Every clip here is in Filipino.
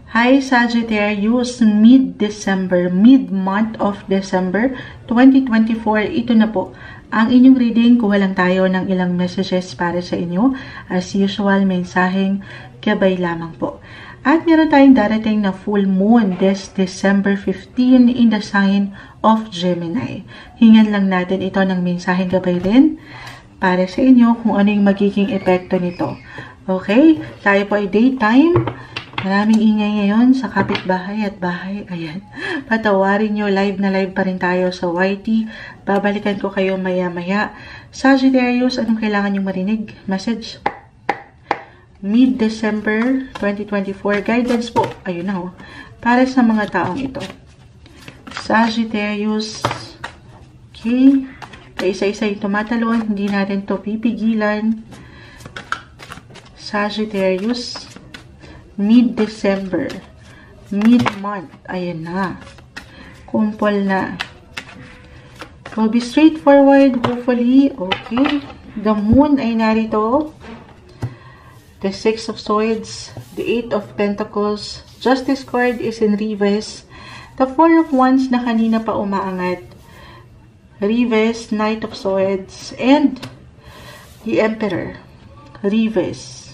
Hi Sagittarius, mid-month of December 2024, ito na po ang inyong reading. Kuha lang tayo ng ilang messages para sa inyo. As usual, mensaheng gabay lamang po. At meron tayong darating na full moon this December 15 in the sign of Gemini. Hingan lang natin ito ng mensaheng gabay rin para sa inyo kung ano yung magiging epekto nito. Okay, tayo po ay daytime. Maraming ingay ngayon sa kapitbahay at bahay. Ayan. Patawarin nyo, live na live pa rin tayo sa YT. Babalikan ko kayo maya-maya. Sagittarius, anong kailangan nyo marinig? Message? Mid-December 2024. Guidance po. Ayun na para sa mga taong ito. Sagittarius. Okay. Isa-isa yung tumatalon. Hindi natin to pipigilan. Sagittarius. Mid-December. Mid-month. Ayan na. Kumpol na. So, be straightforward, hopefully. Okay. The moon ay narito. The Six of Swords. The Eight of Pentacles. Justice card is in reverse. The Four of Wands na kanina pa umaangat. Reverse. Knight of Swords. And the Emperor. Reverse.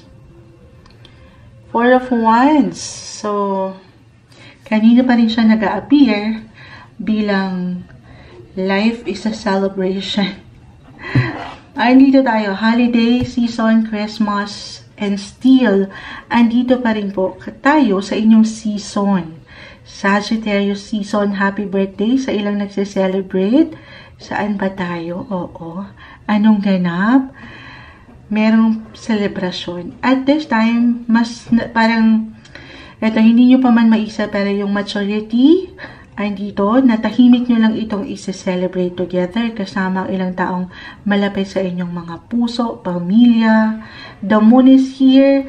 Four of Wands. So, kanina pa rin siya nag-a-appear bilang life is a celebration. Andito tayo, holiday, season, Christmas, and still, andito pa rin po tayo sa inyong season. Sagittarius season, happy birthday sa ilang nagse-celebrate. Saan ba tayo? Oo. Anong ganap? Merong selebrasyon. At this time, mas parang, eto, hindi nyo pa man maisa, pero yung maturity, andito, natahimik nyo lang itong isa-celebrate together, kasama ang ilang taong malapit sa inyong mga puso, pamilya. The moon is here.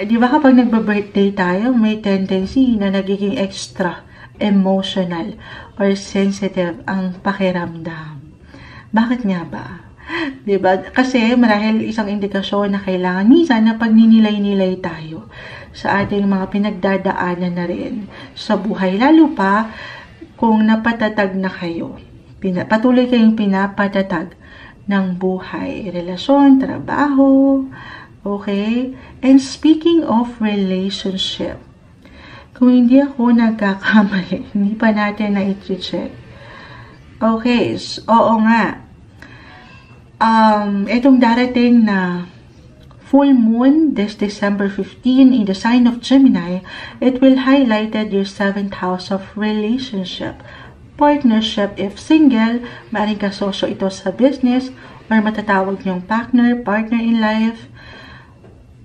Di ba kapag nagba-birthday tayo, may tendency na nagiging extra emotional or sensitive ang pakiramdam. Bakit nga ba? Diba? Kasi marahil isang indikasyon na kailangan minsan na pagninilay-nilay tayo sa ating mga pinagdadaanan na rin sa buhay. Lalo pa kung napatatag na kayo. Patuloy kayong pinapatatag ng buhay. Relasyon, trabaho, okay? And speaking of relationship, kung hindi ako nagkakamali, hindi pa natin na i-check. Okay, so, oo nga. Itong darating na full moon this December 15 in the sign of Gemini, it will highlight your 7th house of relationship, partnership. If single, maaaring kasosyo ito sa business or matatawag niyong partner in life,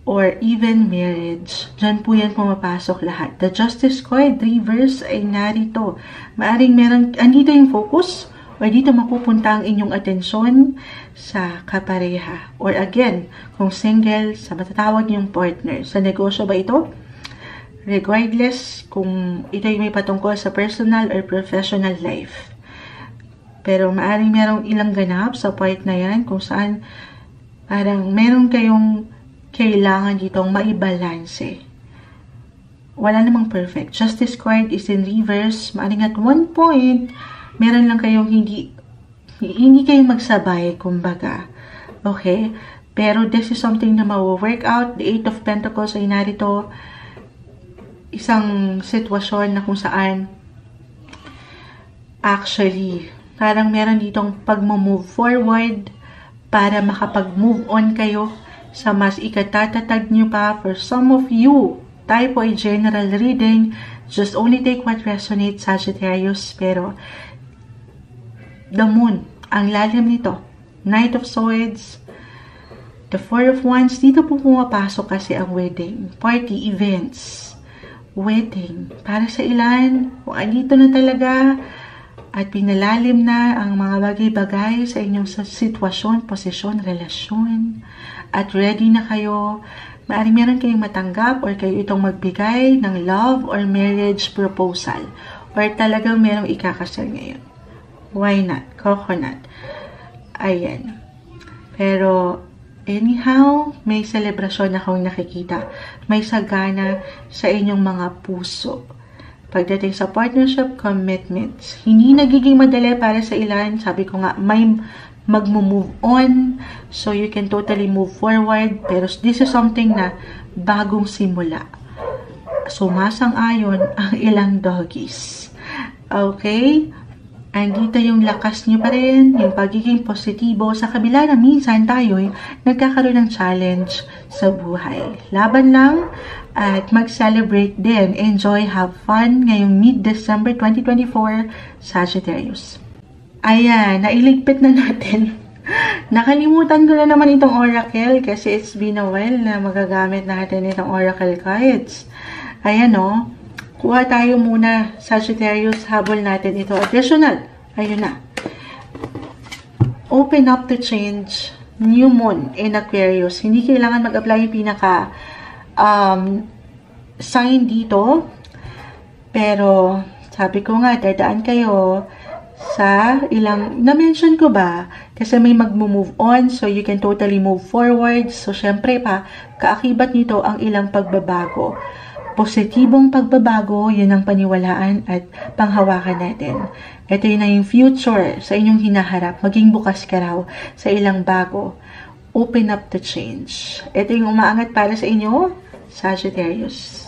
or even marriage. Diyan po yan pumapasok lahat. The Justice card, reverse, ay narito. Maaaring andito yung focus, or dito mapupunta ang inyong atensyon sa kapareha. Or again, kung single, sa matatawag yung partner. Sa negosyo ba ito? Regardless kung ito ay may patungkol sa personal or professional life. Pero maaaring merong ilang ganap sa part na yan kung saan parang meron kayong kailangan ditong maibalanse. Wala namang perfect. Justice card is in reverse. Maaaring at one point, meron lang kayong hindi kayong magsabay, kumbaga. Okay? Pero this is something na ma-work out. The Eight of Pentacles ay narito. Isang sitwasyon na kung saan actually, parang meron ditong pag-move forward para makapag-move on kayo sa mas ikatatatag nyo pa. For some of you, tayo po ay general reading. Just only take what resonates, Sagittarius. Pero the moon, ang lalim nito. Knight of Swords, the Four of Wands, dito po pumapasok kasi ang wedding, party, events, wedding. Para sa ilan, kung andito na talaga at pinalalim na ang mga bagay-bagay sa inyong sitwasyon, posisyon, relasyon, at ready na kayo, maaaring meron kayong matanggap or kayo itong magbigay ng love or marriage proposal, or talagang merong ikakasal ngayon. Why not? Coconut. Ayan. Pero, Anyhow, may selebrasyon akong nakikita. May sagana sa inyong mga puso. Pagdating sa partnership commitments, hindi nagiging madali para sa ilan. Sabi ko nga, may mag-move on. So, you can totally move forward. Pero this is something na bagong simula. Sumasang-ayon ang ilang doggies. Okay? Andito yung lakas nyo pa rin, yung pagiging positibo, sa kabila na minsan tayo'y nagkakaroon ng challenge sa buhay. Laban lang at mag-celebrate din. Enjoy, have fun ngayong mid-December 2024, Sagittarius. Ayan, nailigpit na natin. Nakalimutan ko na naman itong oracle kasi it's been a while na magagamit natin itong oracle cards. Ayan o. Kuha tayo muna, Sagittarius, habol natin ito. Additional, ayun na. Open up to change, new moon in Aquarius. Hindi kailangan mag-apply yung pinaka sign dito. Pero, sabi ko nga, dadaan kayo sa ilang, na-mention ko ba? Kasi may mag-move on, so you can totally move forward. So, syempre pa, kaakibat nito ang ilang pagbabago. Positibong pagbabago, yun ang paniwalaan at panghawakan natin. Ito yun na yung future sa inyong hinaharap. Maging bukas ka raw sa ilang bago. Open up to change. Ito yung umaangat para sa inyo, Sagittarius.